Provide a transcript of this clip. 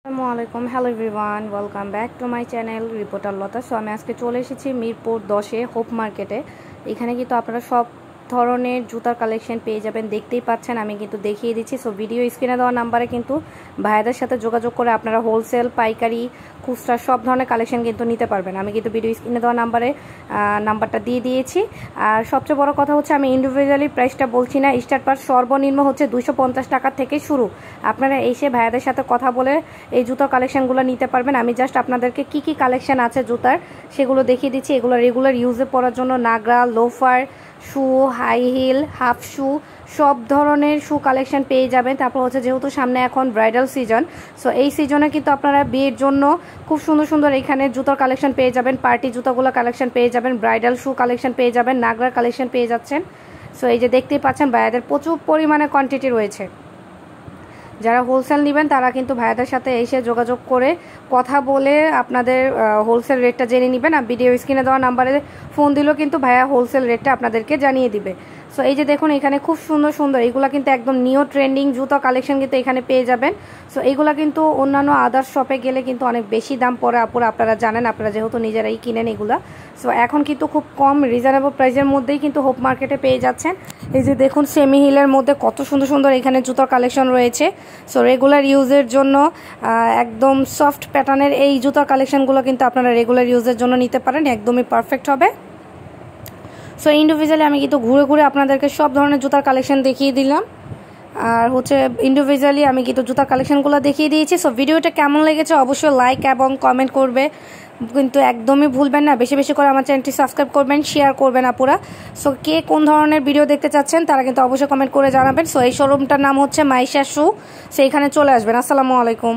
আসসালামু আলাইকুম, hello everyone, welcome back to my channel reporter Lata. So আমি আজকে চলে এসেছি মিরপুর 10-এ হোপ মার্কেটে। এখানে কিন্তু আপনারা সব ধরনের জুতার কালেকশন পেয়ে যাবেন, দেখতেই পাচ্ছেন। আমি কিন্তু দেখিয়ে দিচ্ছি। সো ভিডিও স্ক্রিনে দেওয়া নাম্বারে কিন্তু ভাইয়াদের সাথে যোগাযোগ করে আপনারা হোলসেল, পাইকারি, খুচরা সব ধরনের কালেকশন কিন্তু নিতে পারবেন। আমি কিন্তু ভিডিও স্ক্রিনে দেওয়া নাম্বারটা দিয়ে দিয়েছি। আর সবচেয়ে বড় কথা হচ্ছে, আমি ইন্ডিভিজুয়ালি প্রাইসটা বলছি না। স্টার্ট প্রাইস সর্বনিম্ন হচ্ছে 250 টাকা থেকে শুরু। আপনারা এসে ভাইয়াদের সাথে কথা বলে এই জুতার কালেকশনগুলো নিতে পারবেন। আমি জাস্ট আপনাদেরকে কি কি কালেকশন আছে জুতার সেগুলো দেখিয়ে দিচ্ছি। এগুলো রেগুলার ইউজে পরার জন্য নাগরা, লোফার, শু, হাই হিল, হাফ শু, সব ধরনের শু কালেকশন পেয়ে যাবেন। তারপর হচ্ছে, যেহেতু সামনে এখন ব্রাইডাল সিজন, সো এই সিজনে কিন্তু আপনারা বিয়ের জন্য খুব সুন্দর সুন্দর এখানে জুতার কালেকশন পেয়ে যাবেন। পার্টি জুতাগুলো কালেকশন পেয়ে যাবেন, ব্রাইডাল শু কালেকশন পেয়ে যাবেন, নাগরার কালেকশন পেয়ে যাচ্ছেন। সো এই যে দেখতেই পাচ্ছেন, ভাইয়াদের প্রচুর পরিমাণে কোয়ান্টিটি রয়েছে। যারা হোলসেল নেবেন তারা কিন্তু ভাইয়াদের সাথে এসে যোগাযোগ করে কথা বলে আপনাদের হোলসেল রেটটা জেনে নেবেন। আর ভিডিও স্ক্রিনে দেওয়া নাম্বারে ফোন দিলেও কিন্তু ভাইয়া হোলসেল রেটটা আপনাদেরকে জানিয়ে দিবে। সো এই যে দেখুন, এখানে খুব সুন্দর সুন্দর এগুলো কিন্তু একদম নিউ ট্রেন্ডিং জুতো কালেকশন কিন্তু এখানে পেয়ে যাবেন। সো এইগুলো কিন্তু অন্যান্য আদার্স শপে গেলে কিন্তু অনেক বেশি দাম পড়ে, আপুরা আপনারা জানেন, আপনারা যেহেতু নিজেরাই কিনেন এগুলা। সো এখন কিন্তু খুব কম রিজনেবল প্রাইসের মধ্যেই কিন্তু হোপ মার্কেটে পেয়ে যাচ্ছেন। এই যে দেখুন, সেমি হিলের মধ্যে কত সুন্দর সুন্দর এখানে জুতোর কালেকশন রয়েছে। সো রেগুলার ইউজের জন্য একদম সফট প্যাটার্নের এই জুতোর কালেকশনগুলো কিন্তু আপনারা রেগুলার ইউজের জন্য নিতে পারেন, একদমই পারফেক্ট হবে। সো ইন্ডিভিজুয়ালি আমি কিন্তু ঘুরে ঘুরে আপনাদেরকে সব ধরনের জুতার কালেকশন দেখিয়ে দিলাম। আর হচ্ছে ইন্ডিভিজুয়ালি আমি কিন্তু জুতার কালেকশনগুলো দেখিয়ে দিয়েছি। সো ভিডিওটা কেমন লেগেছে অবশ্যই লাইক এবং কমেন্ট করবে, কিন্তু একদমই ভুলবেন না। বেশি বেশি করে আমার চ্যানেলটি সাবস্ক্রাইব করবেন, শেয়ার করবেন আপুরা। সো কে কোন ধরনের ভিডিও দেখতে চাচ্ছেন তারা কিন্তু অবশ্যই কমেন্ট করে জানাবেন। সো এই শোরুমটার নাম হচ্ছে মাইশা শু। সো এখানে চলে আসবেন। আসসালামু আলাইকুম।